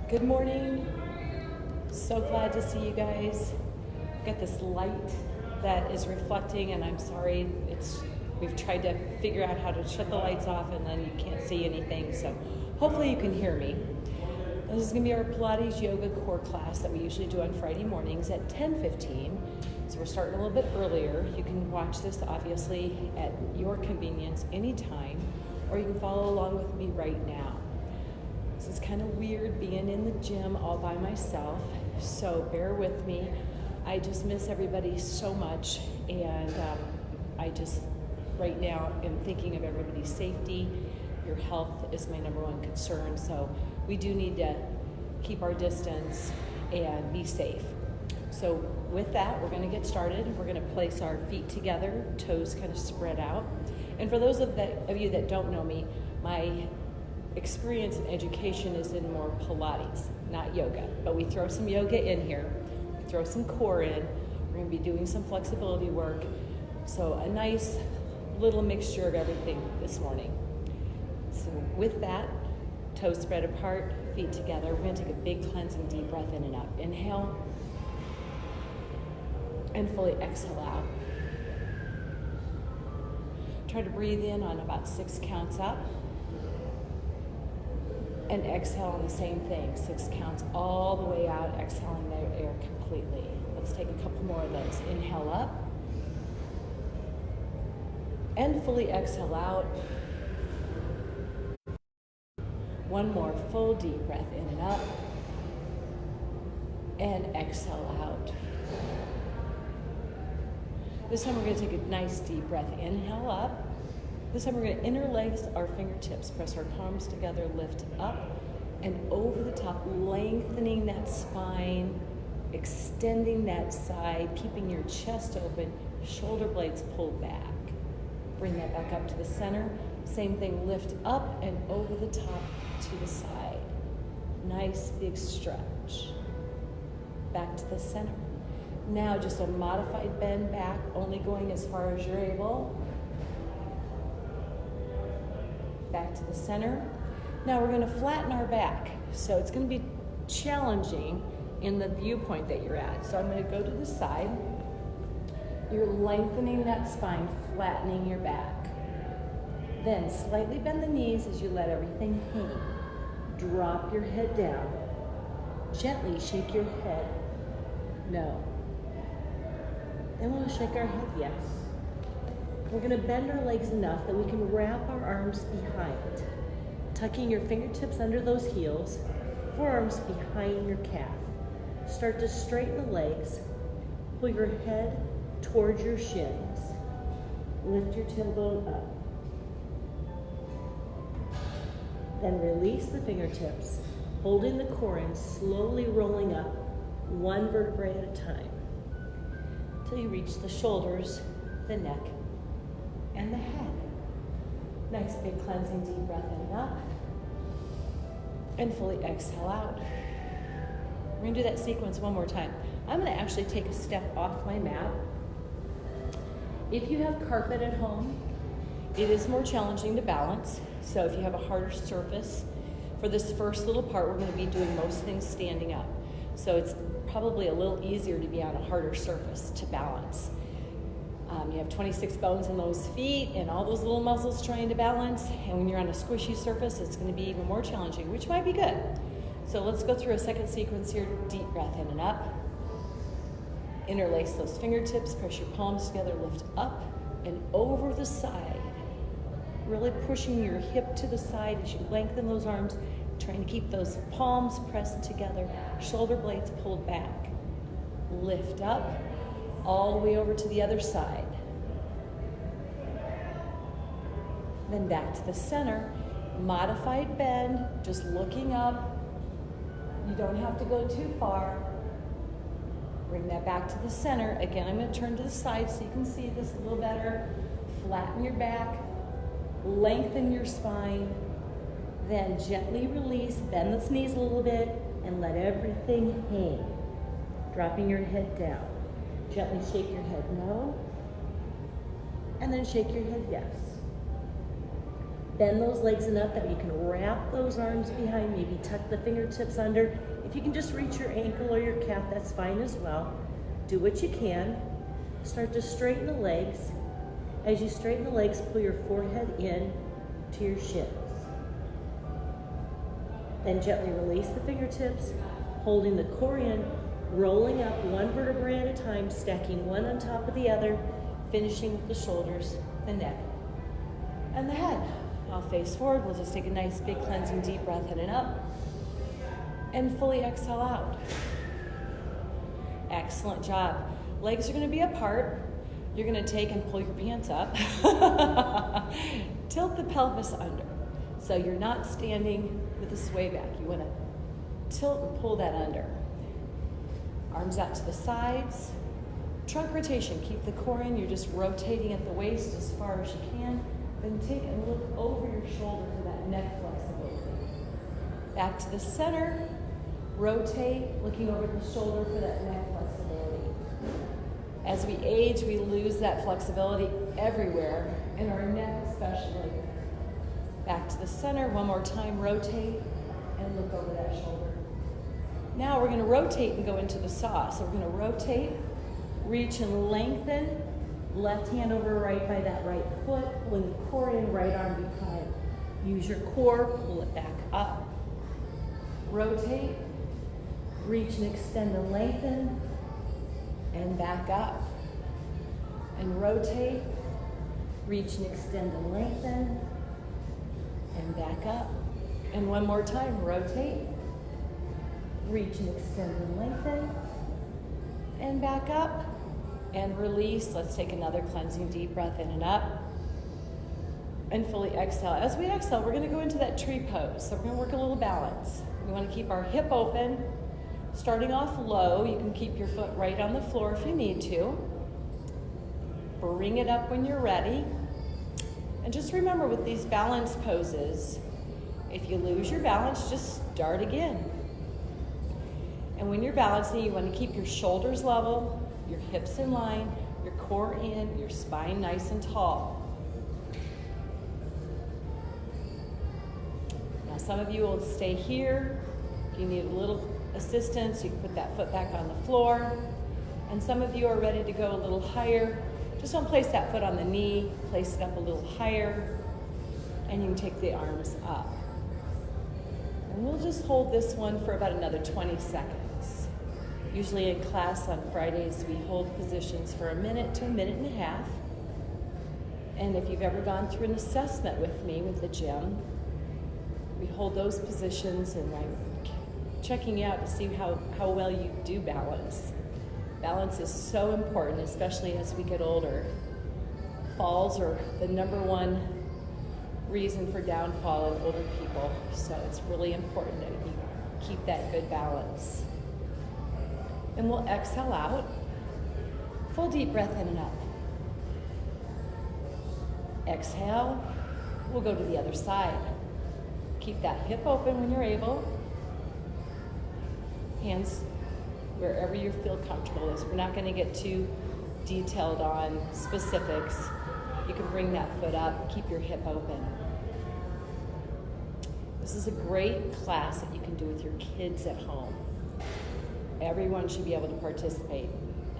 Good morning. So glad to see you guys. Got this light that is reflecting, and I'm sorry, we've tried to figure out how to shut the lights off and then you can't see anything, so hopefully you can hear me. This is gonna be our Pilates yoga core class that we usually do on Friday mornings at 10:15. So we're starting a little bit earlier. You can watch this obviously at your convenience anytime, or you can follow along with me right now. This is kind of weird being in the gym all by myself, so bear with me. I just miss everybody so much, and I just right now am thinking of everybody's safety. Your health is my number one concern, so we do need to keep our distance and be safe. So with that, we're going to get started. We're going to place our feet together, toes kind of spread out. And for those of you that don't know me, my experience and education is in more Pilates, not yoga. But we throw some yoga in here, we throw some core in, we're going to be doing some flexibility work. So a nice little mixture of everything this morning. So with that, toes spread apart, feet together, we're going to take a big cleansing deep breath in and out. Inhale, and fully exhale out. Try to breathe in on about 6 counts up. And exhale on the same thing, 6 counts all the way out, exhaling the air completely. Let's take a couple more of those. Inhale up. And fully exhale out. One more full deep breath in and up. And exhale out. This time we're going to take a nice deep breath. Inhale up. This time we're going to interlace our fingertips, press our palms together, lift up and over the top, lengthening that spine, extending that side, keeping your chest open, shoulder blades pulled back. Bring that back up to the center. Same thing, lift up and over the top to the side. Nice big stretch. Back to the center. Now just a modified bend back, only going as far as you're able. Back to the center. Now we're going to flatten our back. So it's going to be challenging in the viewpoint that you're at. So I'm going to go to the side. You're lengthening that spine, flattening your back. Then slightly bend the knees as you let everything hang. Drop your head down. Gently shake your head. No. Then we'll shake our head yes. We're going to bend our legs enough that we can wrap our arms behind, tucking your fingertips under those heels, forearms behind your calf. Start to straighten the legs, pull your head towards your shins, lift your tailbone up. Then release the fingertips, holding the core in, slowly rolling up, one vertebrae at a time, until you reach the shoulders, the neck, and the head. Nice big cleansing deep breath in and up. And fully exhale out. We're gonna do that sequence one more time. I'm gonna actually take a step off my mat. If you have carpet at home, it is more challenging to balance. So if you have a harder surface, for this first little part, we're gonna be doing most things standing up. So it's probably a little easier to be on a harder surface to balance. You have 26 bones in those feet and all those little muscles trying to balance. And when you're on a squishy surface, it's going to be even more challenging, which might be good. So let's go through a second sequence here. Deep breath in and up. Interlace those fingertips, press your palms together, lift up and over the side. Really pushing your hip to the side as you lengthen those arms, trying to keep those palms pressed together, shoulder blades pulled back. Lift up all the way over to the other side. Then back to the center, modified bend, just looking up. You don't have to go too far. Bring that back to the center. Again, I'm going to turn to the side so you can see this a little better. Flatten your back, lengthen your spine, then gently release, bend those knees a little bit, and let everything hang. Dropping your head down. Gently shake your head no, and then shake your head yes. Bend those legs enough that you can wrap those arms behind, maybe tuck the fingertips under. If you can just reach your ankle or your calf, that's fine as well. Do what you can. Start to straighten the legs. As you straighten the legs, pull your forehead in to your shins. Then gently release the fingertips, holding the core in, rolling up one vertebrae at a time, stacking one on top of the other, finishing with the shoulders, the neck, and the head. I'll face forward. We'll just take a nice big cleansing deep breath in and up, and fully exhale out. Excellent job. Legs are going to be apart. You're going to take and pull your pants up. Tilt the pelvis under. So you're not standing with a sway back. You want to tilt and pull that under. Arms out to the sides. Trunk rotation. Keep the core in. You're just rotating at the waist as far as you can. Then take and look over your shoulder for that neck flexibility. Back to the center. Rotate, looking over the shoulder for that neck flexibility. As we age, we lose that flexibility everywhere, in our neck especially. Back to the center, one more time, rotate, and look over that shoulder. Now we're going to rotate and go into the saw. So we're going to rotate, reach and lengthen, left hand over right by that right foot, pulling the core in, right arm behind. Use your core, pull it back up. Rotate, reach and extend and lengthen, and back up. And rotate, reach and extend and lengthen, and back up. And one more time, rotate, reach and extend and lengthen, and back up, and release. Let's take another cleansing deep breath in and up, and fully exhale. As we exhale, we're gonna go into that tree pose. So we're gonna work a little balance. We wanna keep our hip open, starting off low. You can keep your foot right on the floor if you need to. Bring it up when you're ready. And just remember, with these balance poses, if you lose your balance, just start again. And when you're balancing, you want to keep your shoulders level, your hips in line, your core in, your spine nice and tall. Now, some of you will stay here. If you need a little assistance, you can put that foot back on the floor. And some of you are ready to go a little higher. Just don't place that foot on the knee, place it up a little higher, and you can take the arms up. And we'll just hold this one for about another 20 seconds. Usually in class on Fridays, we hold positions for a minute to a minute and a half. And if you've ever gone through an assessment with me with the gym, we hold those positions, and I'm checking you out to see how well you do balance. Balance is so important, especially as we get older. Falls are the #1 reason for downfall in older people, so it's really important that you keep that good balance. And we'll exhale out. Full deep breath in and up. Exhale. We'll go to the other side. Keep that hip open when you're able. Hands wherever you feel comfortable. We're not going to get too detailed on specifics. You can bring that foot up, keep your hip open. This is a great class that you can do with your kids at home. Everyone should be able to participate.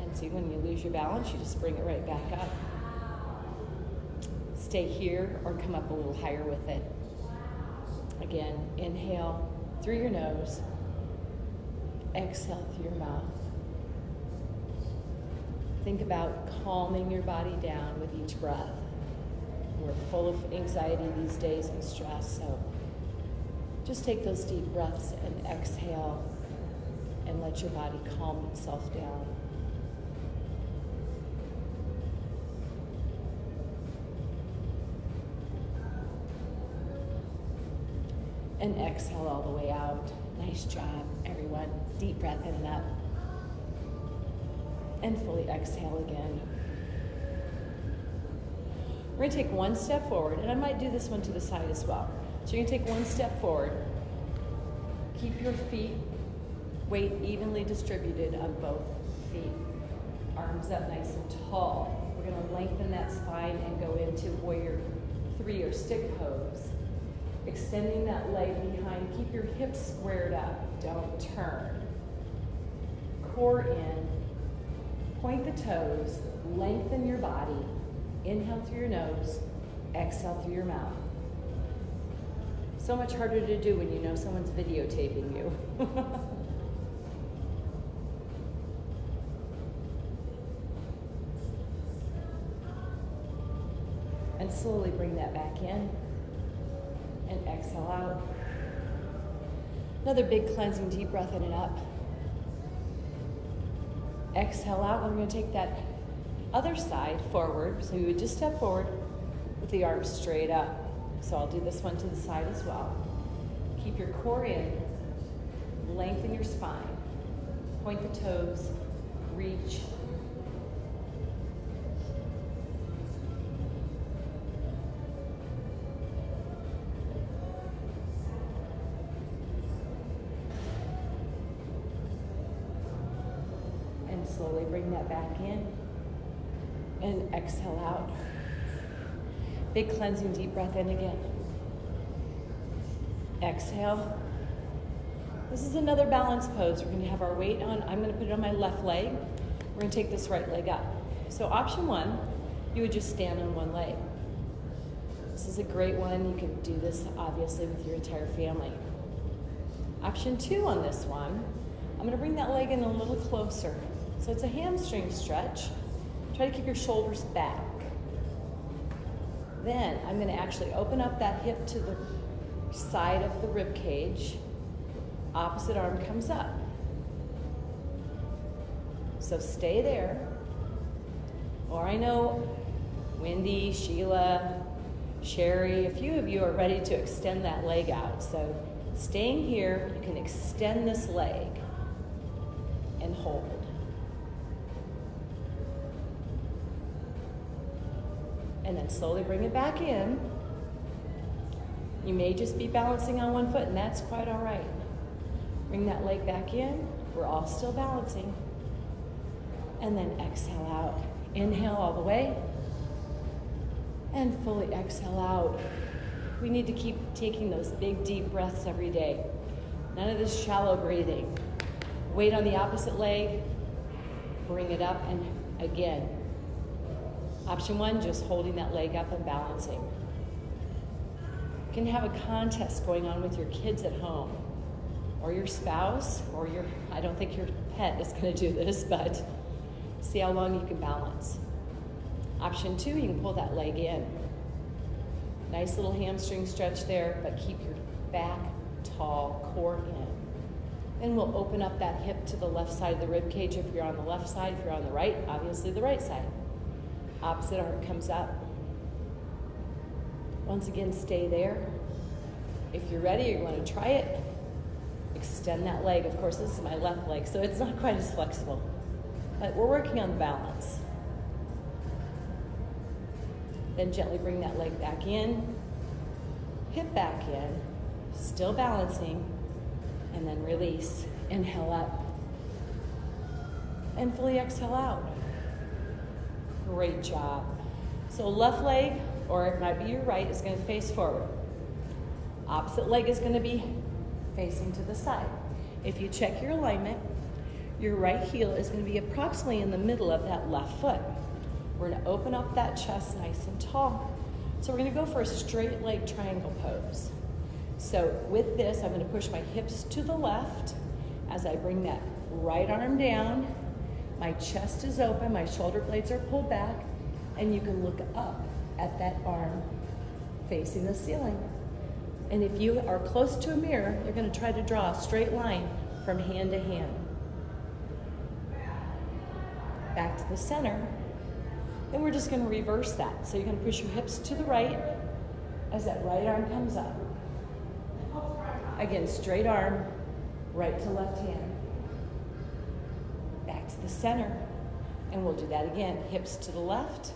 And see, when you lose your balance, you just bring it right back up. Stay here or come up a little higher with it. Again, inhale through your nose. Exhale through your mouth. Think about calming your body down with each breath. We're full of anxiety these days and stress, so just take those deep breaths and exhale and let your body calm itself down. And exhale all the way out. Nice job, everyone. Deep breath in and up. And fully exhale again. We're going to take one step forward, and I might do this one to the side as well. So you're going to take one step forward. Keep your feet, weight evenly distributed on both feet. Arms up nice and tall. We're going to lengthen that spine and go into warrior 3. 3 or stick pose. Extending that leg behind. Keep your hips squared up. Don't turn. Core in. Point the toes. Lengthen your body. Inhale through your nose. Exhale through your mouth. So much harder to do when you know someone's videotaping you. And slowly bring that back in and exhale out. Another big cleansing deep breath in and up. Exhale out. We're going to take that other side forward. So you would just step forward with the arms straight up. So I'll do this one to the side as well. Keep your core in. Lengthen your spine. Point the toes. Reach. And slowly bring that back in. And exhale out. Big cleansing deep breath in again. Exhale. This is another balance pose. We're going to have our weight on. I'm going to put it on my left leg. We're going to take this right leg up. So option 1, you would just stand on one leg. This is a great one. You can do this obviously with your entire family. Option 2 on this one, I'm going to bring that leg in a little closer. So it's a hamstring stretch. Try to keep your shoulders back. Then I'm going to actually open up that hip to the side of the rib cage. Opposite arm comes up. So stay there. Or I know Wendy, Sheila, Sherry, a few of you are ready to extend that leg out. So staying here, you can extend this leg and hold. And then slowly bring it back in. You may just be balancing on one foot, and that's quite all right. Bring that leg back in. We're all still balancing. And then exhale out. Inhale all the way. And fully exhale out. We need to keep taking those big, deep breaths every day. None of this shallow breathing. Weight on the opposite leg. Bring it up, and again. Option 1, just holding that leg up and balancing. You can have a contest going on with your kids at home, or your spouse, or I don't think your pet is going to do this, but see how long you can balance. Option 2, you can pull that leg in. Nice little hamstring stretch there, but keep your back tall, core in. Then we'll open up that hip to the left side of the rib cage if you're on the left side. If you're on the right, obviously the right side. Opposite arm comes up. Once again, stay there. If you're ready, you want to try it, extend that leg. Of course, this is my left leg, so it's not quite as flexible. But we're working on the balance. Then gently bring that leg back in, hip back in, still balancing, and then release. Inhale up. And fully exhale out. Great job. So left leg, or it might be your right, is going to face forward. Opposite leg is going to be facing to the side. If you check your alignment, your right heel is going to be approximately in the middle of that left foot. We're going to open up that chest nice and tall. So we're going to go for a straight leg triangle pose. So with this, I'm going to push my hips to the left as I bring that right arm down. My chest is open, my shoulder blades are pulled back, and you can look up at that arm facing the ceiling. And if you are close to a mirror, you're going to try to draw a straight line from hand to hand. Back to the center. Then we're just going to reverse that. So you're going to push your hips to the right as that right arm comes up. Again, straight arm, right to left hand. Back to the center. And we'll do that again. Hips to the left,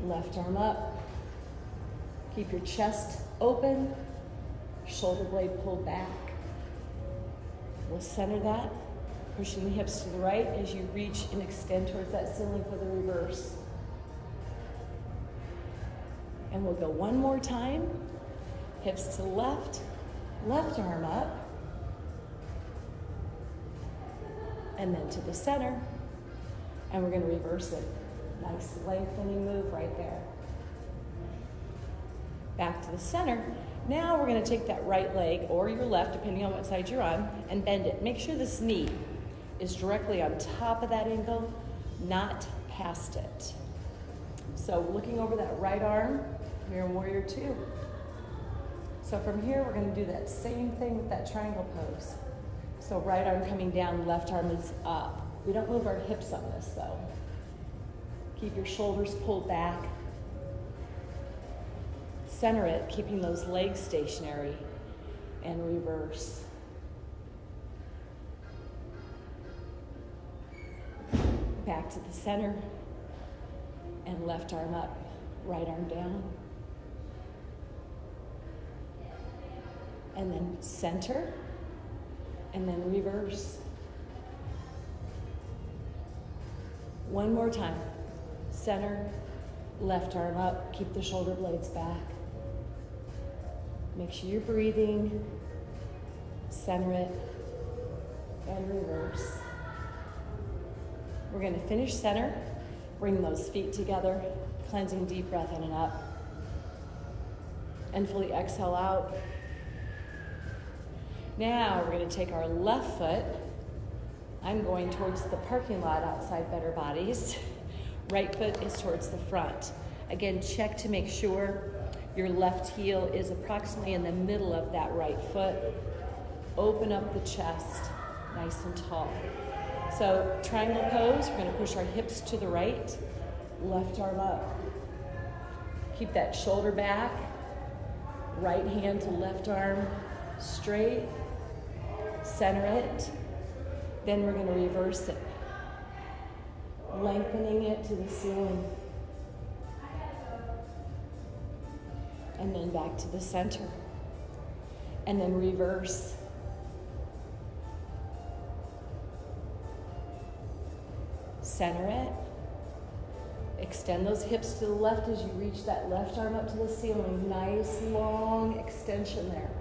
left arm up. Keep your chest open, shoulder blade pulled back. We'll center that, pushing the hips to the right as you reach and extend towards that ceiling for the reverse. And we'll go one more time. Hips to the left, left arm up. And then to the center. And we're going to reverse it. Nice lengthening move right there. Back to the center. Now we're going to take that right leg, or your left, depending on what side you're on, and bend it. Make sure this knee is directly on top of that ankle, not past it. So looking over that right arm, you're in warrior two. So from here, we're going to do that same thing with that triangle pose. So right arm coming down, left arm is up. We don't move our hips on this though. Keep your shoulders pulled back. Center it, keeping those legs stationary, and reverse. Back to the center, and left arm up, right arm down. And then center, and then reverse. One more time. Center, left arm up, keep the shoulder blades back. Make sure you're breathing. Center it, and reverse. We're going to finish center. Bring those feet together, cleansing deep breath in and up. And fully exhale out. Now we're going to take our left foot. I'm going towards the parking lot outside Better Bodies. Right foot is towards the front. Again, check to make sure your left heel is approximately in the middle of that right foot. Open up the chest, nice and tall. So triangle pose, we're going to push our hips to the right, left arm up. Keep that shoulder back, right hand to left arm straight, center it. Then we're going to reverse it, lengthening it to the ceiling. And then back to the center. And then reverse. Center it. Extend those hips to the left as you reach that left arm up to the ceiling. Nice long extension there.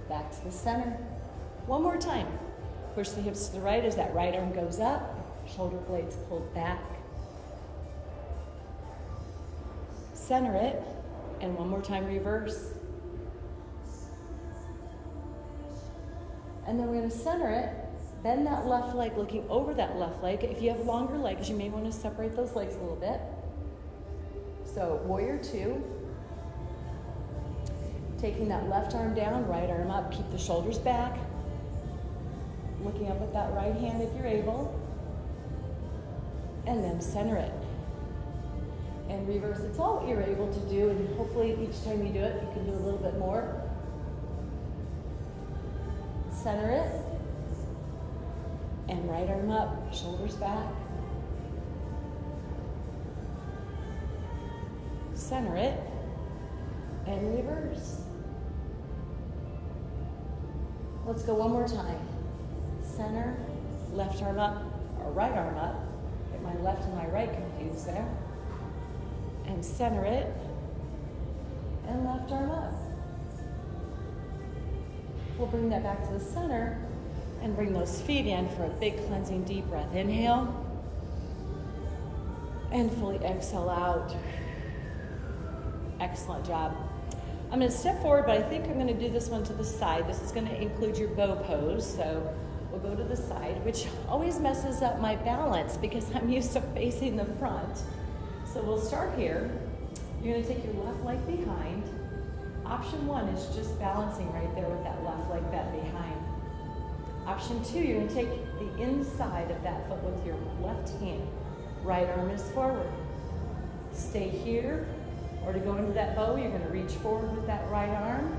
Back to the center. One more time. Push the hips to the right as that right arm goes up. Shoulder blades pulled back. Center it. And one more time, reverse. And then we're going to center it. Bend that left leg, looking over that left leg. If you have longer legs, you may want to separate those legs a little bit. So warrior two. Taking that left arm down, right arm up. Keep the shoulders back. Looking up at that right hand if you're able. And then center it. And reverse. It's all what you're able to do, and hopefully each time you do it, you can do a little bit more. Center it. And right arm up, shoulders back. Center it. And reverse. Let's go one more time. Center, left arm up, or right arm up. Get my left and my right confused there. And center it, and left arm up. We'll bring that back to the center and bring those feet in for a big cleansing deep breath. Inhale, and fully exhale out. Excellent job. I'm going to step forward, but I think I'm going to do this one to the side. This is going to include your bow pose, so we'll go to the side, which always messes up my balance because I'm used to facing the front. So we'll start here. You're going to take your left leg behind. Option one is just balancing right there with that left leg bent behind. Option two, you're going to take the inside of that foot with your left hand. Right arm is forward. Stay here, or to go into that bow, you're going to reach forward with that right arm.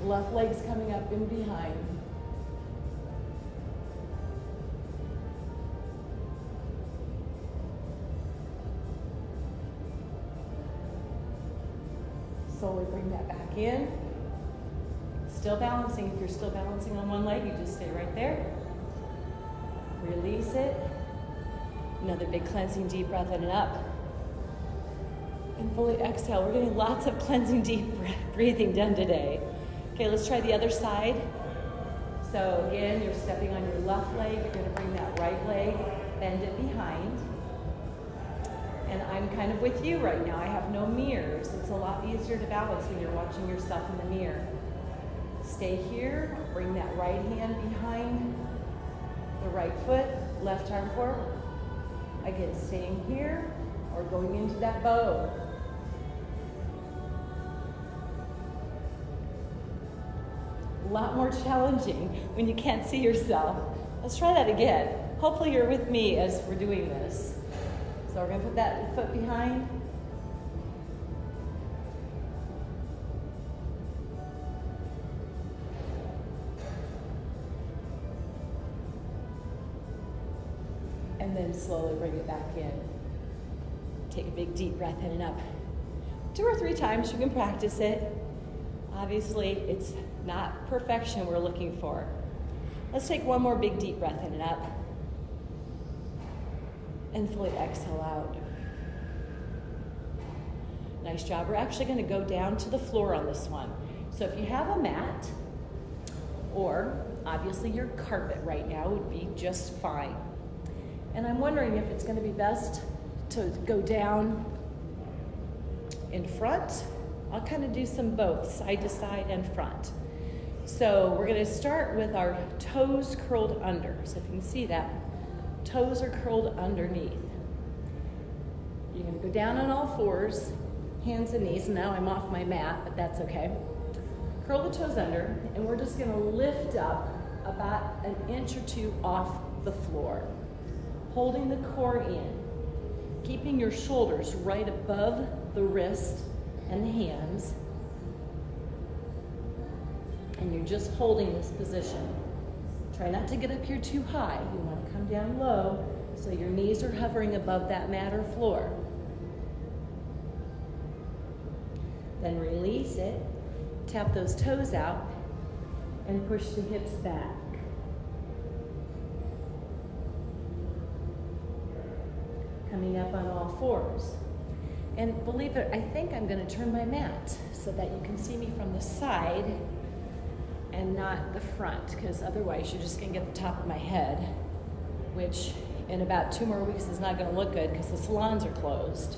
Left leg's coming up in behind. Slowly bring that back in. Still balancing. If you're still balancing on one leg, you just stay right there. Release it. Another big cleansing deep breath in and up. And fully exhale. We're getting lots of cleansing deep breathing done today. Okay, let's try the other side. So again, you're stepping on your left leg. You're going to bring that right leg, bend it behind. And I'm kind of with you right now. I have no mirrors. It's a lot easier to balance when you're watching yourself in the mirror. Stay here. Bring that right hand behind the right foot, left arm forward. Again, staying here or going into that bow. A lot more challenging when you can't see yourself. Let's try that again. Hopefully you're with me as we're doing this. So we're going to put that foot behind. And then slowly bring it back in. Take a big deep breath in and up. 2 or 3 times you can practice it. Obviously, it's not perfection we're looking for. Let's take one more big deep breath in and up. And fully exhale out. Nice job. We're actually going to go down to the floor on this one. So if you have a mat, or obviously your carpet right now would be just fine. And I'm wondering if it's going to be best to go down in front. I'll kind of do some both, side to side and front. So we're going to start with our toes curled under. So if you can see that, toes are curled underneath. You're going to go down on all fours, hands and knees. Now I'm off my mat, but that's okay. Curl the toes under, and we're just going to lift up about an inch or 2 off the floor, holding the core in, keeping your shoulders right above the wrist and the hands, and you're just holding this position. Try not to get up here too high. You want to come down low so your knees are hovering above that mat or floor. Then release it, tap those toes out, and push the hips back. Coming up on all fours. And believe it, I think I'm going to turn my mat so that you can see me from the side and not the front, because otherwise you're just going to get the top of my head, which in about 2 more weeks is not going to look good because the salons are closed.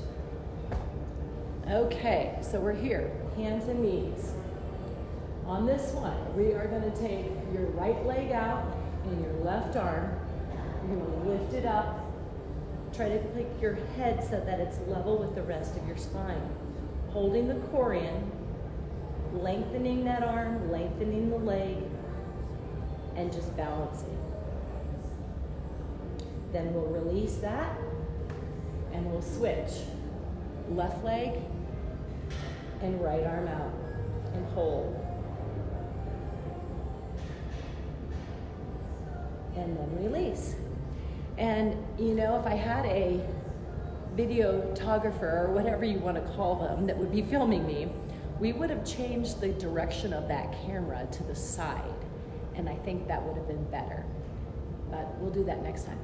Okay, so we're here, hands and knees. On this one, we are going to take your right leg out and your left arm. You're going to lift it up. Try to pick your head so that it's level with the rest of your spine. Holding the core in, lengthening that arm, lengthening the leg, and just balancing. Then we'll release that, and we'll switch. Left leg, and right arm out, and hold. And then release. And you know, if I had a videographer or whatever you want to call them that would be filming me, we would have changed the direction of that camera to the side. And I think that would have been better. But we'll do that next time.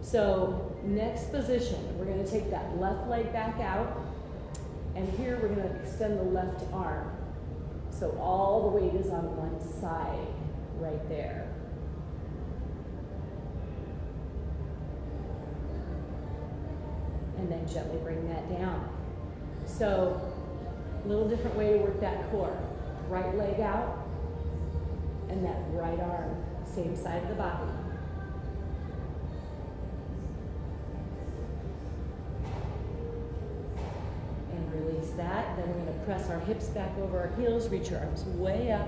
So next position, we're going to take that left leg back out. And here we're going to extend the left arm. So all the weight is on one side right there. And then gently bring that down. So a little different way to work that core. Right leg out, and that right arm, same side of the body. And release that. Then we're going to press our hips back over our heels, reach your arms way up,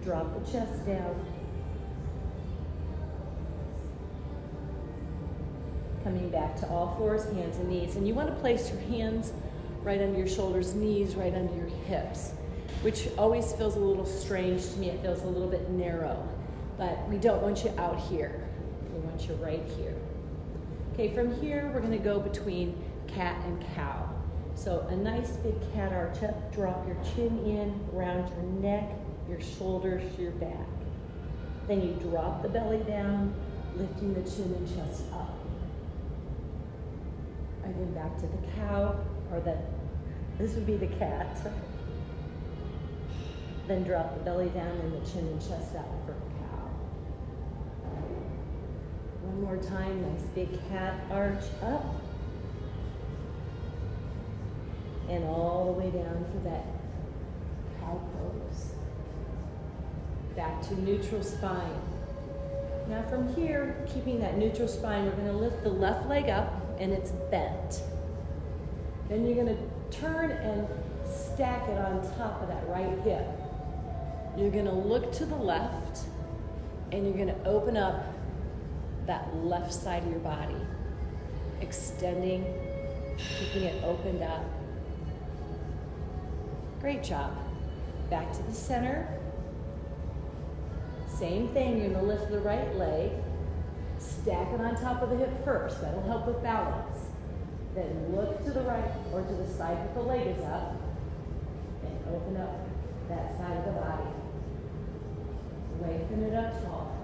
drop the chest down. Coming back to all fours, hands and knees. And you want to place your hands right under your shoulders, knees right under your hips, which always feels a little strange to me. It feels a little bit narrow, but we don't want you out here. We want you right here. Okay, from here, we're going to go between cat and cow. So a nice big cat arch up, drop your chin in, around your neck, your shoulders, your back. Then you drop the belly down, lifting the chin and chest up. And then back to the cow, or the This would be the cat. Then drop the belly down and the chin and chest out for cow. One more time, nice big cat arch up. And all the way down for that cow pose. Back to neutral spine. Now from here, keeping that neutral spine, we're gonna lift the left leg up and it's bent. Then you're gonna turn and stack it on top of that right hip. You're gonna look to the left and you're gonna open up that left side of your body, extending, keeping it opened up. Great job. Back to the center. Same thing, you're gonna lift the right leg, stack it on top of the hip first. That'll help with balance. Then look to the right or to the side that the leg is up and open up that side of the body. Lengthen it up tall.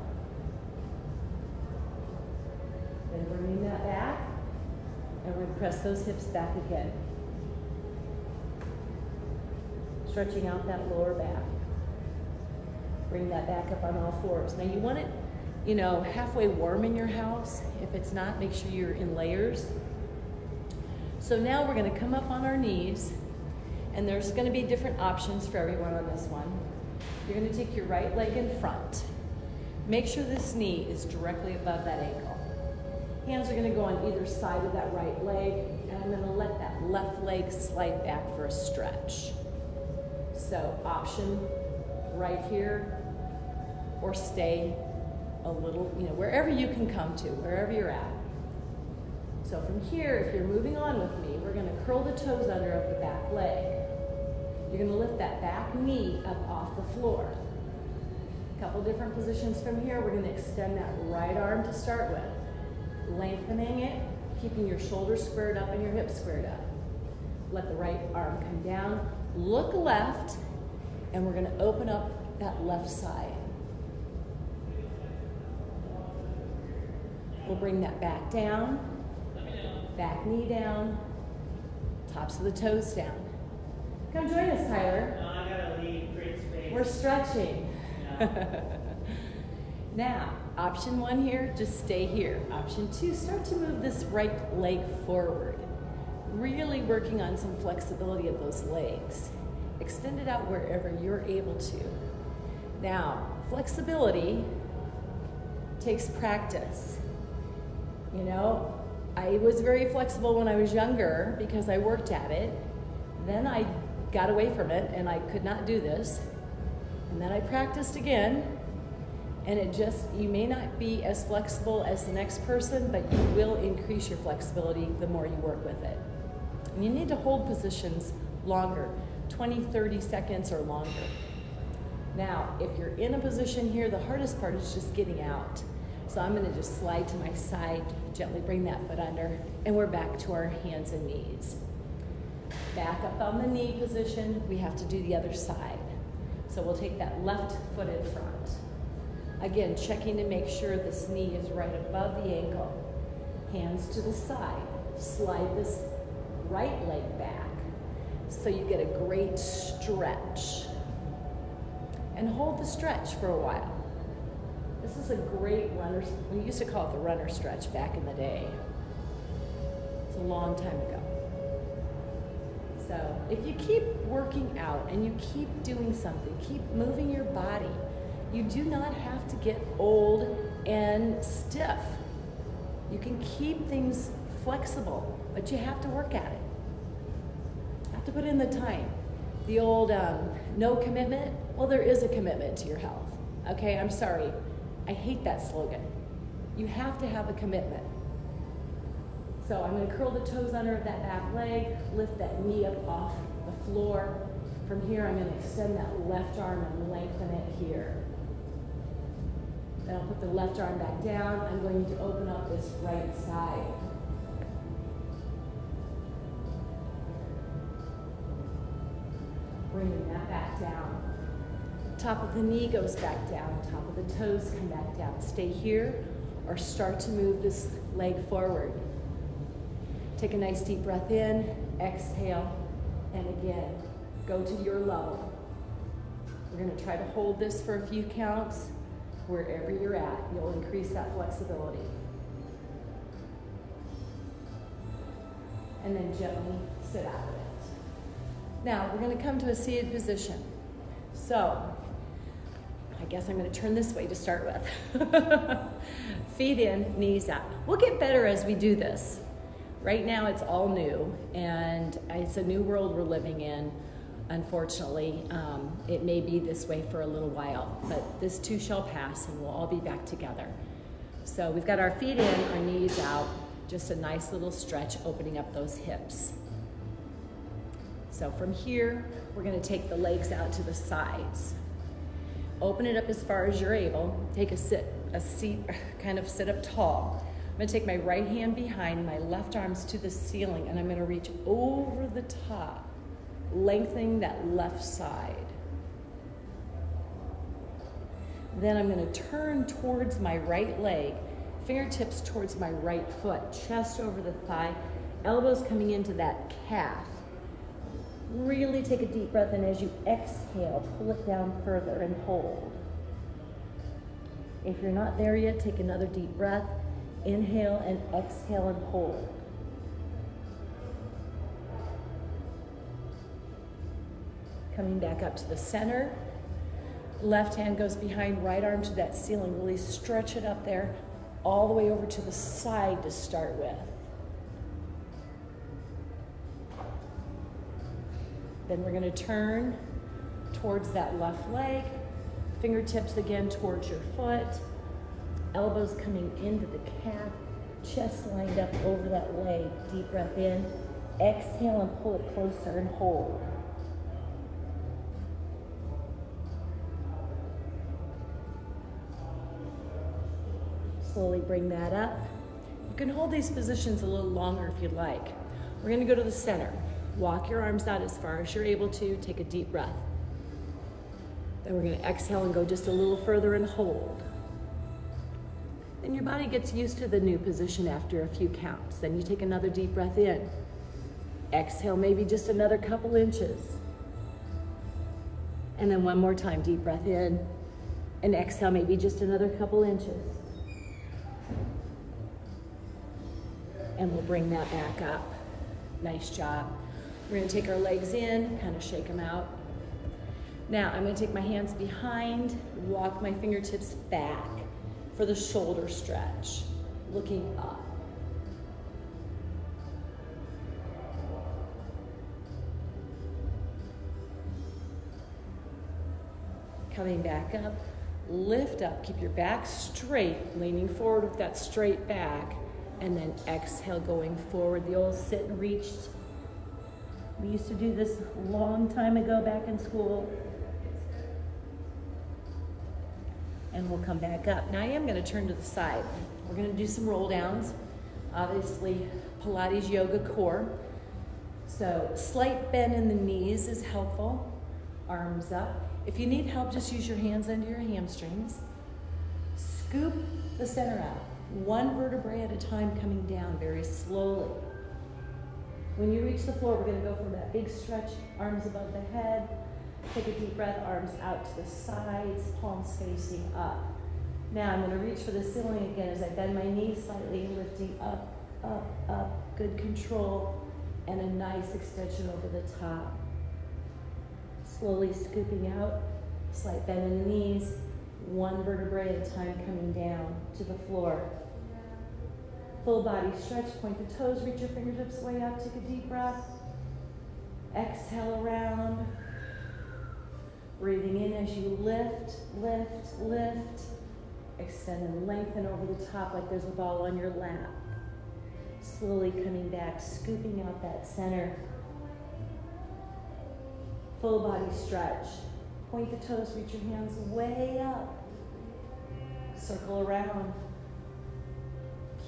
Then bringing that back and we're gonna press those hips back again. Stretching out that lower back. Bring that back up on all fours. Now you want it, halfway warm in your house. If it's not, make sure you're in layers. So now we're gonna come up on our knees, and there's gonna be different options for everyone on this one. You're gonna take your right leg in front. Make sure this knee is directly above that ankle. Hands are gonna go on either side of that right leg, and I'm gonna let that left leg slide back for a stretch. So option right here, or stay a little, wherever you can come to, wherever you're at. So from here, if you're moving on with me, we're gonna curl the toes under of the back leg. You're gonna lift that back knee up off the floor. A couple different positions from here. We're gonna extend that right arm to start with. Lengthening it, keeping your shoulders squared up and your hips squared up. Let the right arm come down. Look left, and we're gonna open up that left side. We'll bring that back down, back knee down, tops of the toes down. Come join us, Tyler. No, I gotta leave, great space. We're stretching. Yeah. Now, option one here, just stay here. Option two, start to move this right leg forward. Really working on some flexibility of those legs. Extend it out wherever you're able to. Now, flexibility takes practice. I was very flexible when I was younger because I worked at it. Then I got away from it and I could not do this. And then I practiced again, and you may not be as flexible as the next person, but you will increase your flexibility the more you work with it. And you need to hold positions longer, 20, 30 seconds or longer. Now, if you're in a position here, the hardest part is just getting out. So I'm gonna just slide to my side, gently bring that foot under, and we're back to our hands and knees. Back up on the knee position, we have to do the other side. So we'll take that left foot in front. Again, checking to make sure this knee is right above the ankle. Hands to the side. Slide this right leg back so you get a great stretch. And hold the stretch for a while. This is a great runner, we used to call it the runner stretch back in the day. It's a long time ago. So if you keep working out and you keep doing something, keep moving your body, you do not have to get old and stiff. You can keep things flexible, but you have to work at it. You have to put in the time. The old no commitment, well, there is a commitment to your health. Okay, I'm sorry. I hate that slogan. You have to have a commitment. So I'm gonna curl the toes under of that back leg, lift that knee up off the floor. From here, I'm gonna extend that left arm and lengthen it here. Then I'll put the left arm back down. I'm going to open up this right side. Bringing that back down. Top of the knee goes back down, top of the toes come back down. Stay here or start to move this leg forward. Take a nice deep breath in, exhale, And again, go to your level. We're going to try to hold this for a few counts. Wherever you're at, you'll increase that flexibility. And then gently sit out of it. Now, we're going to come to a seated position. So, I guess I'm going to turn this way to start with. Feet in, knees out. We'll get better as we do this. Right now it's all new, and it's a new world we're living in. Unfortunately, it may be this way for a little while, but this too shall pass and we'll all be back together. So we've got our feet in, our knees out, just a nice little stretch, opening up those hips. So from here, we're going to take the legs out to the sides. Open it up as far as you're able. Take a seat, kind of sit up tall. I'm going to take my right hand behind, my left arm's to the ceiling, and I'm going to reach over the top, lengthening that left side. Then I'm going to turn towards my right leg, fingertips towards my right foot, chest over the thigh, elbows coming into that calf. Really take a deep breath, and as you exhale, pull it down further and hold. If you're not there yet, take another deep breath. Inhale and exhale and hold. Coming back up to the center. Left hand goes behind, right arm to that ceiling. Really stretch it up there, all the way over to the side to start with. Then we're going to turn towards that left leg. Fingertips again towards your foot. Elbows coming into the calf. Chest lined up over that leg. Deep breath in. Exhale and pull it closer and hold. Slowly bring that up. You can hold these positions a little longer if you'd like. We're going to go to the center. Walk your arms out as far as you're able to. Take a deep breath. Then we're going to exhale and go just a little further and hold. Then your body gets used to the new position after a few counts. Then you take another deep breath in. Exhale maybe just another couple inches. And then one more time, deep breath in. And exhale maybe just another couple inches. And we'll bring that back up. Nice job. We're going to take our legs in, kind of shake them out. Now I'm going to take my hands behind, walk my fingertips back for the shoulder stretch, looking up. Coming back up, lift up, keep your back straight, leaning forward with that straight back, and then exhale, going forward, the old sit and reach. We used to do this a long time ago back in school. And we'll come back up. Now I am going to turn to the side. We're going to do some roll downs. Obviously, Pilates yoga core. So slight bend in the knees is helpful. Arms up. If you need help, just use your hands under your hamstrings. Scoop the center out. One vertebrae at a time, coming down very slowly. When you reach the floor, we're going to go from that big stretch, arms above the head. Take a deep breath, arms out to the sides, palms facing up. Now I'm going to reach for the ceiling again as I bend my knees slightly, lifting up, up, up. Good control, and a nice extension over the top. Slowly scooping out, slight bend in the knees, one vertebrae at a time coming down to the floor. Full body stretch, point the toes, reach your fingertips way up, take a deep breath. Exhale around. Breathing in as you lift, lift, lift. Extend and lengthen over the top like there's a ball on your lap. Slowly coming back, scooping out that center. Full body stretch. Point the toes, reach your hands way up. Circle around.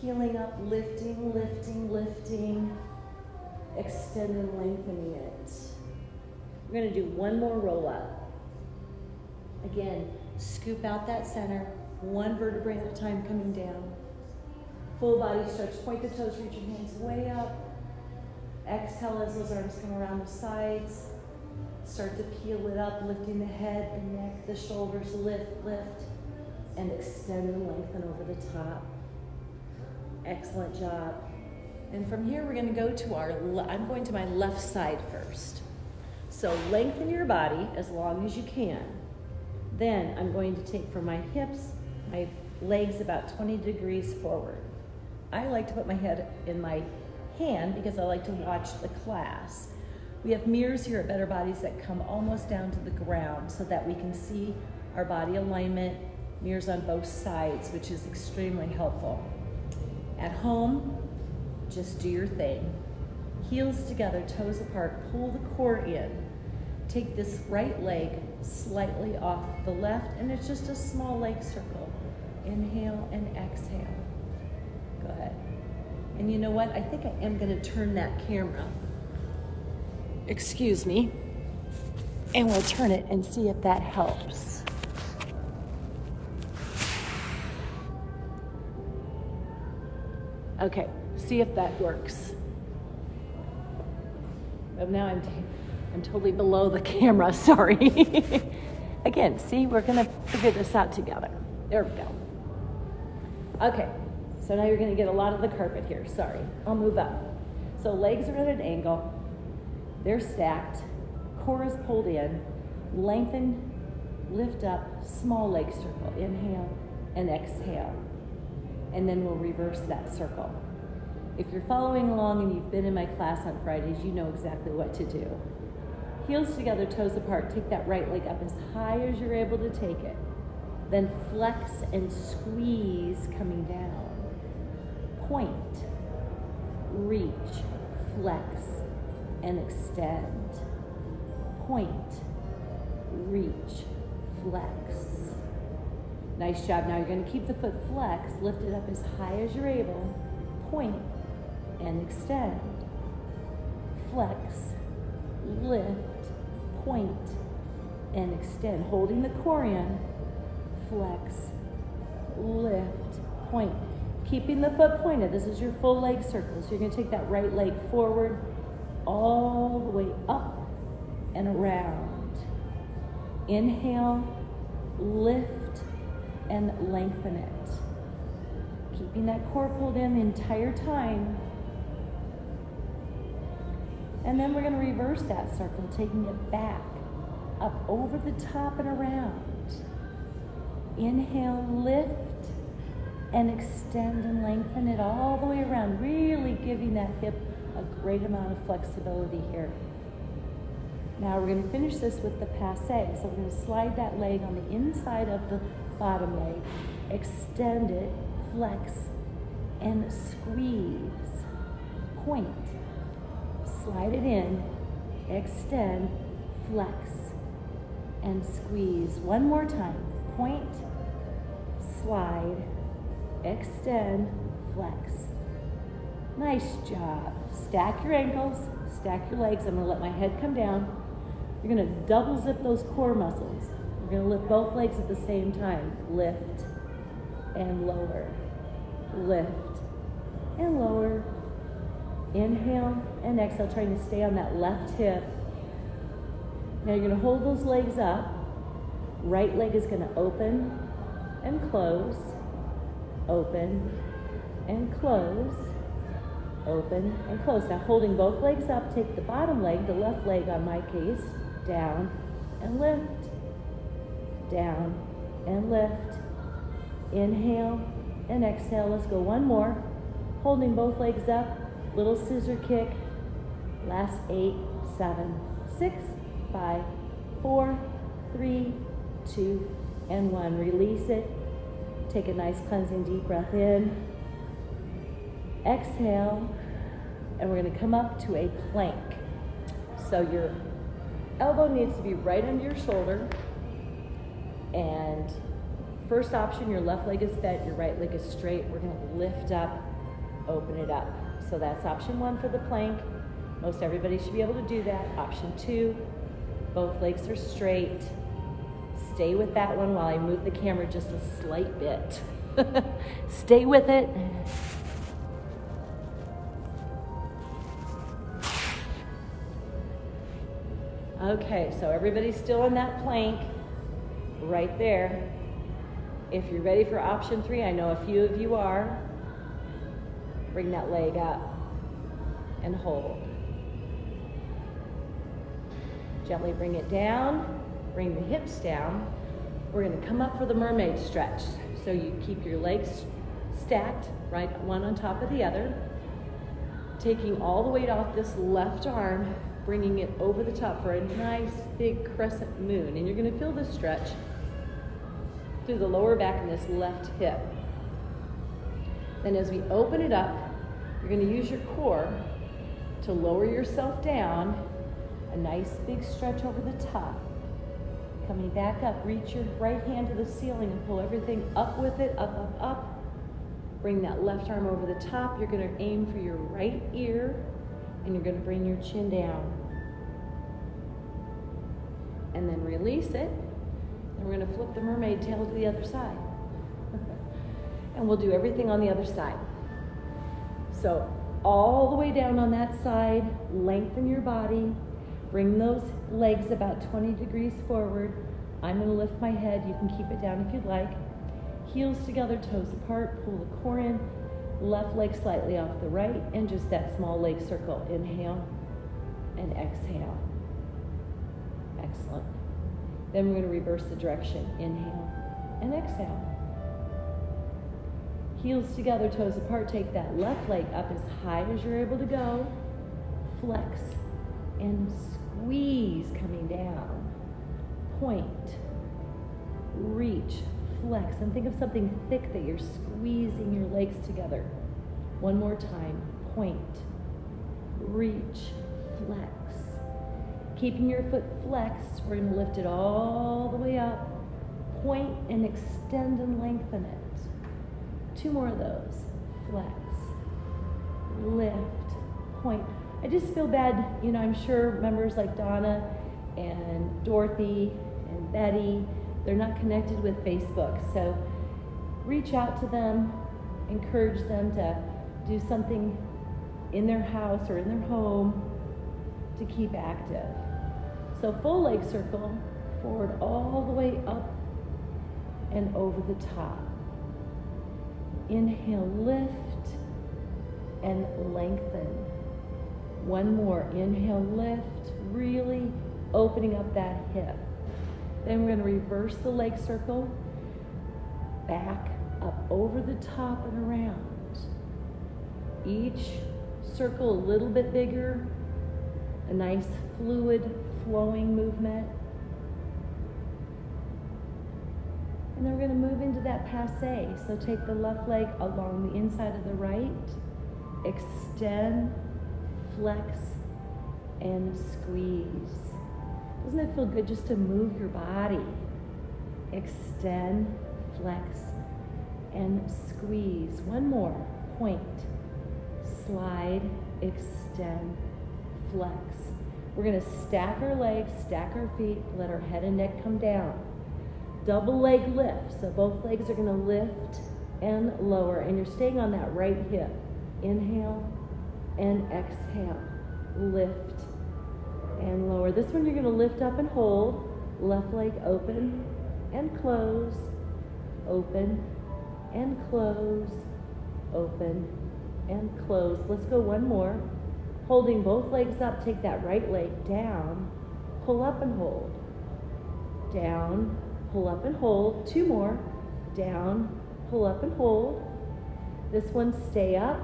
Peeling up, lifting, lifting, lifting. Extend and lengthening it. We're going to do one more roll up. Again, scoop out that center, one vertebrae at a time coming down. Full body stretch, point the toes, reach your hands way up. Exhale as those arms come around the sides. Start to peel it up, lifting the head, the neck, the shoulders, lift, lift, and extend and lengthen over the top. Excellent job. And from here, we're gonna go to I'm going to my left side first. So lengthen your body as long as you can. Then I'm going to take from my hips, my legs about 20 degrees forward. I like to put my head in my hand because I like to watch the class. We have mirrors here at Better Bodies that come almost down to the ground so that we can see our body alignment, mirrors on both sides, which is extremely helpful. At home, just do your thing. Heels together, toes apart, pull the core in. Take this right leg slightly off the left, and it's just a small leg circle. Inhale and exhale. Good. And you know what? I think I am gonna turn that camera. Excuse me. And we'll turn it and see if that helps. Okay, see if that works. Oh, now I'm totally below the camera, sorry. Again, see, we're gonna figure this out together. There we go. Okay, so now you're gonna get a lot of the carpet here, sorry. I'll move up. So legs are at an angle. They're stacked, core is pulled in, lengthen, lift up, small leg circle, inhale and exhale. And then we'll reverse that circle. If you're following along and you've been in my class on Fridays, you know exactly what to do. Heels together, toes apart, take that right leg up as high as you're able to take it. Then flex and squeeze coming down. Point, reach, flex, and extend. Point, reach, flex. Nice job. Now you're going to keep the foot flexed, lift it up as high as you're able. Point and extend. Flex, lift, point, and extend. Holding the core in. Flex, lift, point. Keeping the foot pointed. This is your full leg circle. So you're going to take that right leg forward, all the way up and around. Inhale, lift, and lengthen it. Keeping that core pulled in the entire time. And then we're going to reverse that circle, taking it back, up over the top and around. Inhale, lift, and extend and lengthen it all the way around, really giving that hip a great amount of flexibility here. Now we're going to finish this with the passe. So we're going to slide that leg on the inside of the bottom leg, extend it, flex, and squeeze. Point, slide it in, extend, flex, and squeeze. One more time. Point, slide, extend, flex. Nice job. Stack your ankles, stack your legs. I'm going to let my head come down. You're going to double zip those core muscles. We're going to lift both legs at the same time. Lift and lower. Lift and lower. Inhale and exhale, trying to stay on that left hip. Now you're going to hold those legs up. Right leg is going to open and close. Open and close. Open and close. Now holding both legs up, take the bottom leg, the left leg on my case, down and lift. Down and lift. Inhale and exhale. Let's go one more. Holding both legs up, little scissor kick. Last 8, 7, 6, 5, 4, 3, 2, and 1. Release it. Take a nice cleansing deep breath in. Exhale. And we're going to come up to a plank. So your elbow needs to be right under your shoulder. And first option, your left leg is bent, your right leg is straight. We're going to lift up, open it up. So that's option 1 for the plank. Most everybody should be able to do that. Option 2, both legs are straight. Stay with that one while I move the camera just a slight bit. Stay with it. Okay, so everybody's still in that plank right there. If you're ready for option 3, I know a few of you are. Bring that leg up and hold. Gently bring it down, bring the hips down. We're gonna come up for the mermaid stretch. So you keep your legs stacked, right, one on top of the other. Taking all the weight off this left arm, bringing it over the top for a nice big crescent moon. And you're gonna feel this stretch through the lower back and this left hip. Then as we open it up, you're gonna use your core to lower yourself down, a nice big stretch over the top. Coming back up, reach your right hand to the ceiling and pull everything up with it, up, up, up. Bring that left arm over the top. You're gonna aim for your right ear and you're gonna bring your chin down. And then release it. And we're gonna flip the mermaid tail to the other side. And we'll do everything on the other side. So all the way down on that side, lengthen your body, bring those legs about 20 degrees forward. I'm gonna lift my head, you can keep it down if you'd like. Heels together, toes apart, pull the core in, left leg slightly off the right, and just that small leg circle. Inhale and exhale. Excellent. Then we're gonna reverse the direction. Inhale and exhale. Heels together, toes apart. Take that left leg up as high as you're able to go. Flex and squeeze coming down. Point, reach, flex, and think of something thick that you're squeezing your legs together. One more time. Point, reach, flex. Keeping your foot flexed, we're going to lift it all the way up. Point and extend and lengthen it. 2 more of those. Flex, lift, point. I just feel bad, you know, I'm sure members like Donna and Dorothy and Betty, they're not connected with Facebook. So reach out to them, encourage them to do something in their house or in their home to keep active. So full leg circle, forward all the way up and over the top. Inhale, lift and lengthen. One more. Inhale, lift, really opening up that hip. Then we're going to reverse the leg circle, back, up over the top and around. Each circle a little bit bigger, a nice fluid flowing movement. And then we're going to move into that passe. So take the left leg along the inside of the right, extend, flex, and squeeze. Doesn't it feel good just to move your body? Extend, flex, and squeeze. One more. Point, slide, extend, flex. We're going to stack our legs, stack our feet, let our head and neck come down. Double leg lift. So both legs are going to lift and lower, and you're staying on that right hip. Inhale and exhale. Lift and lower. This one you're going to lift up and hold. Left leg open and close. Open and close. Open and close. Let's go one more. Holding both legs up, take that right leg down. Pull up and hold. Down, pull up and hold. 2 more. Down, pull up and hold. This one, stay up.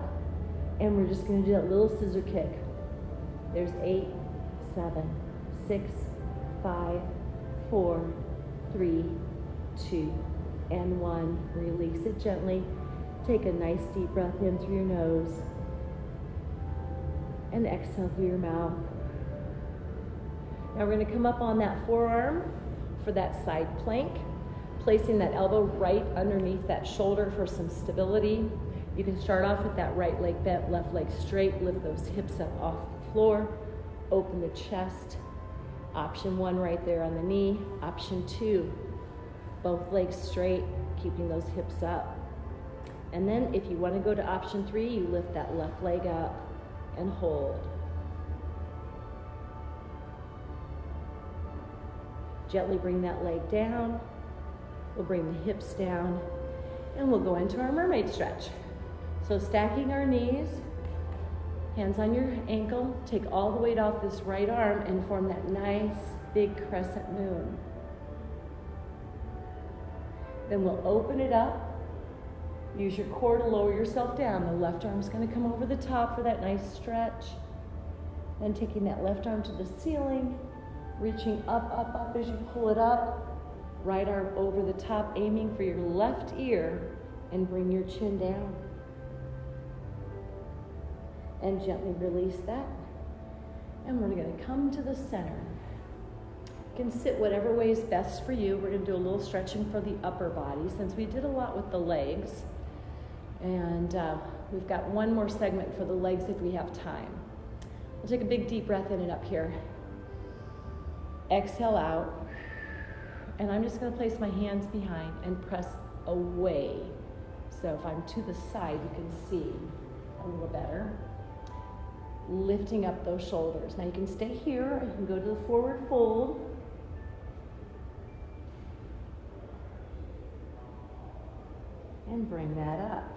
And we're just going to do that little scissor kick. There's 8, 7, 6, 5, 4, 3, 2, and 1. Release it gently. Take a nice deep breath in through your nose and exhale through your mouth. Now we're going to come up on that forearm for that side plank, placing that elbow right underneath that shoulder for some stability. You can start off with that right leg bent, left leg straight, lift those hips up off the floor, open the chest. Option 1 right there on the knee. Option 2, both legs straight, keeping those hips up. And then if you want to go to option 3, you lift that left leg up and hold. Gently bring that leg down. We'll bring the hips down, and we'll go into our mermaid stretch. So stacking our knees, hands on your ankle, take all the weight off this right arm and form that nice big crescent moon. Then we'll open it up. Use your core to lower yourself down. The left arm's going to come over the top for that nice stretch. Then taking that left arm to the ceiling, reaching up, up, up as you pull it up. Right arm over the top, aiming for your left ear, and bring your chin down. And gently release that. And we're going to come to the center. You can sit whatever way is best for you. We're going to do a little stretching for the upper body since we did a lot with the legs. And we've got one more segment for the legs if we have time. We'll take a big deep breath in and up here. Exhale out. And I'm just going to place my hands behind and press away. So if I'm to the side, you can see a little better. Lifting up those shoulders. Now you can stay here, or you can go to the forward fold. And bring that up.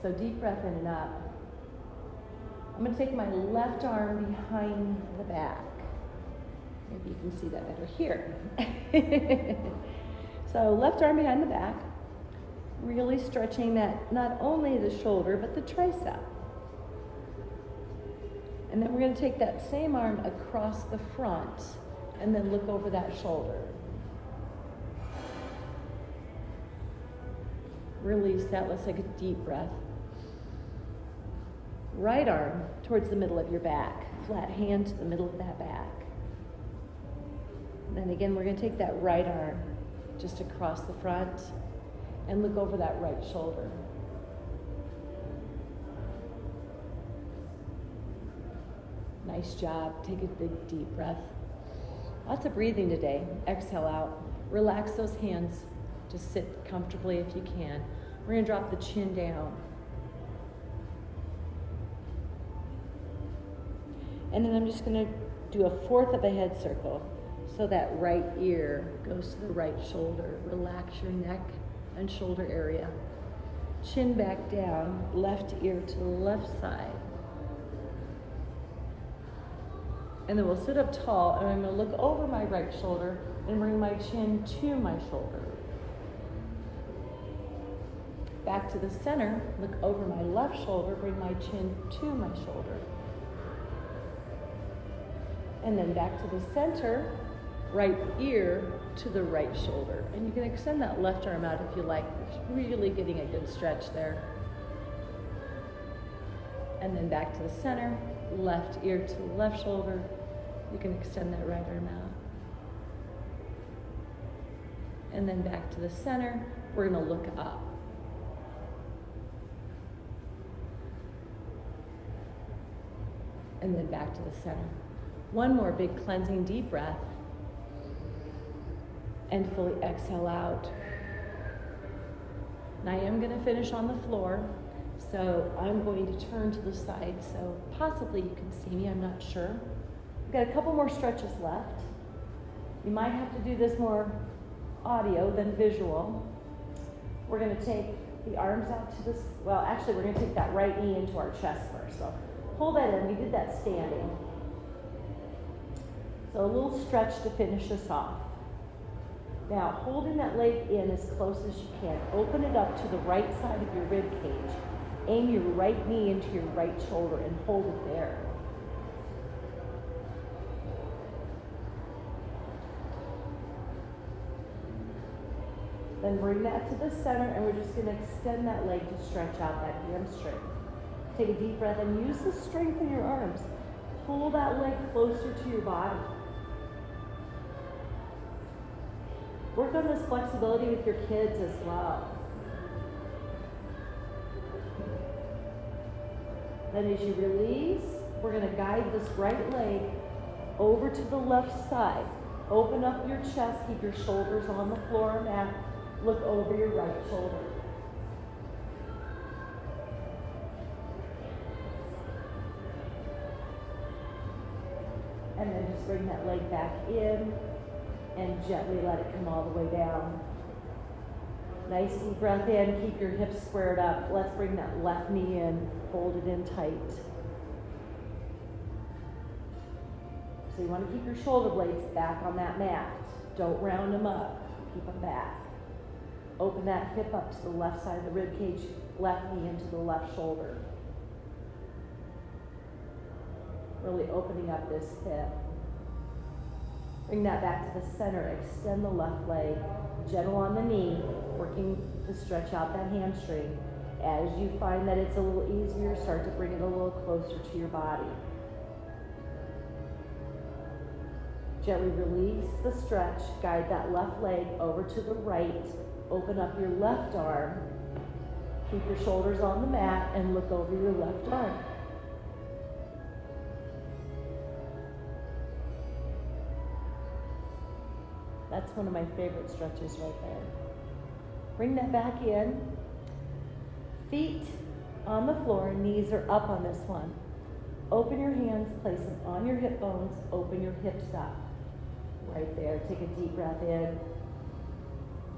So deep breath in and up. I'm going to take my left arm behind the back. Maybe you can see that better here. So left arm behind the back. Really stretching that, not only the shoulder, but the tricep. And then we're going to take that same arm across the front and then look over that shoulder. Release that. Let's take a deep breath. Right arm towards the middle of your back. Flat hand to the middle of that back. And then again, we're going to take that right arm just across the front and look over that right shoulder. Nice job. Take a big deep breath. Lots of breathing today. Exhale out. Relax those hands. Just sit comfortably if you can. We're going to drop the chin down. And then I'm just going to do a fourth of a head circle. So that right ear goes to the right shoulder. Relax your neck and shoulder area. Chin back down, left ear to the left side. And then we'll sit up tall, and I'm going to look over my right shoulder and bring my chin to my shoulder. Back to the center, look over my left shoulder, bring my chin to my shoulder. And then back to the center, right ear to the right shoulder. And you can extend that left arm out if you like. Really getting a good stretch there. And then back to the center, left ear to the left shoulder. You can extend that right arm out. And then back to the center, we're going to look up. And then back to the center. One more big cleansing deep breath. And fully exhale out. Now I am going to finish on the floor. So I'm going to turn to the side so possibly you can see me, I'm not sure. We've got a couple more stretches left. You might have to do this more audio than visual. We're going to take the arms out to this, well actually we're going to take that right knee into our chest first. So pull that in, we did that standing. So a little stretch to finish this off. Now holding that leg in as close as you can, open it up to the right side of your rib cage. Aim your right knee into your right shoulder and hold it there. Then bring that to the center and we're just going to extend that leg to stretch out that hamstring. Take a deep breath and use the strength in your arms. Pull that leg closer to your body. Work on this flexibility with your kids as well. Then as you release, we're going to guide this right leg over to the left side. Open up your chest, keep your shoulders on the floor or mat. Look over your right shoulder. And then just bring that leg back in. and gently let it come all the way down. Nice deep breath in, keep your hips squared up. Let's bring that left knee in, hold it in tight. So you want to keep your shoulder blades back on that mat. Don't round them up, keep them back. Open that hip up to the left side of the rib cage, left knee into the left shoulder. Really opening up this hip. Bring that back to the center, extend the left leg, gentle on the knee, working to stretch out that hamstring. As you find that it's a little easier, start to bring it a little closer to your body. Gently release the stretch, guide that left leg over to the right, open up your left arm, keep your shoulders on the mat, and look over your left arm. That's one of my favorite stretches right there. Bring that back in. Feet on the floor, knees are up on this one. Open your hands, place them on your hip bones, open your hips up. Right there, take a deep breath in.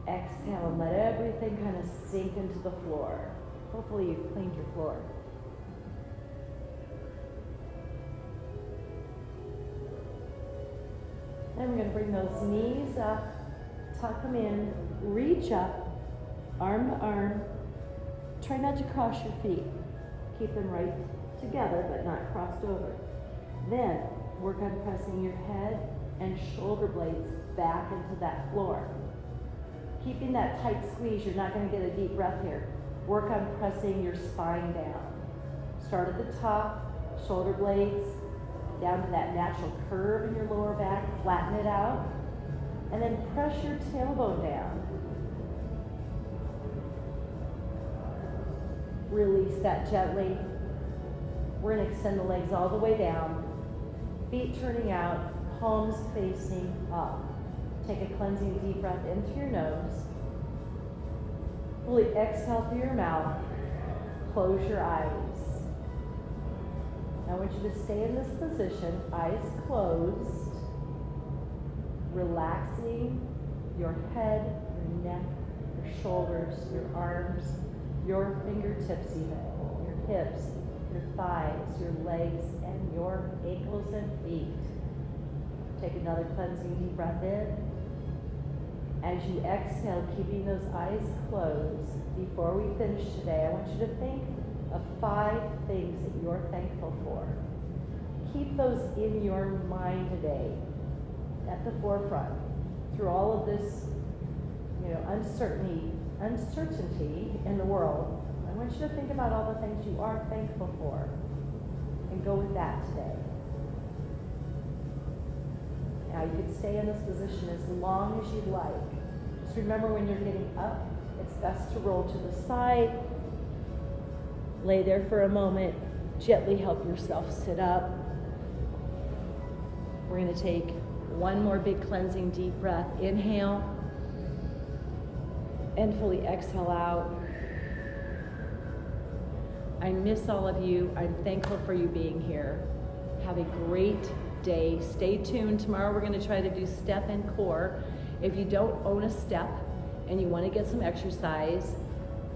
Exhale and let everything kind of sink into the floor. Hopefully you've cleaned your floor. Then we're going to bring those knees up, tuck them in, reach up, arm to arm. Try not to cross your feet. Keep them right together, but not crossed over. Then work on pressing your head and shoulder blades back into that floor. Keeping that tight squeeze, you're not going to get a deep breath here. Work on pressing your spine down. Start at the top, shoulder blades down to that natural curve in your lower back, flatten it out, and then press your tailbone down. Release that gently. We're going to extend the legs all the way down, feet turning out, palms facing up. Take a cleansing deep breath in through your nose. Fully exhale through your mouth. Close your eyes. I want you to stay in this position, eyes closed, relaxing your head, your neck, your shoulders, your arms, your fingertips even, your hips, your thighs, your legs, and your ankles and feet. Take another cleansing deep breath in. As you exhale, keeping those eyes closed, before we finish today, I want you to think of 5 things that you're thankful for. Keep those in your mind today, at the forefront, through all of this, uncertainty in the world. I want you to think about all the things you are thankful for, and go with that today. Now you can stay in this position as long as you'd like. Just remember, when you're getting up, it's best to roll to the side. Lay there for a moment. Gently help yourself sit up. We're going to take one more big cleansing deep breath. Inhale. And fully exhale out. I miss all of you. I'm thankful for you being here. Have a great day. Stay tuned. Tomorrow we're going to try to do step and core. If you don't own a step and you want to get some exercise,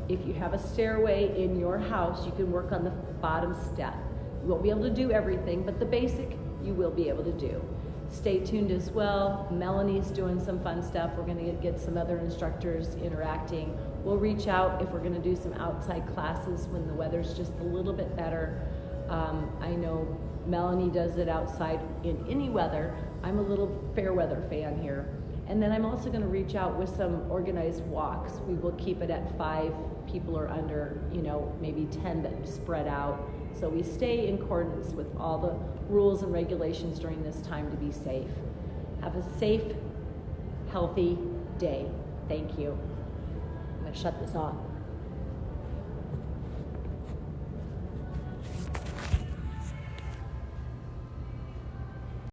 if you have a stairway in your house, you can work on the bottom step. You won't be able to do everything, but the basic you will be able to do. Stay tuned as well. Melanie's doing some fun stuff. We're going to get some other instructors interacting. We'll reach out if we're going to do some outside classes when the weather's just a little bit better. I know Melanie does it outside in any weather. I'm a little fair weather fan here. And then I'm also going to reach out with some organized walks. We will keep it at 5 people or under, maybe 10 that spread out. So we stay in accordance with all the rules and regulations during this time to be safe. Have a safe, healthy day. Thank you. I'm going to shut this off.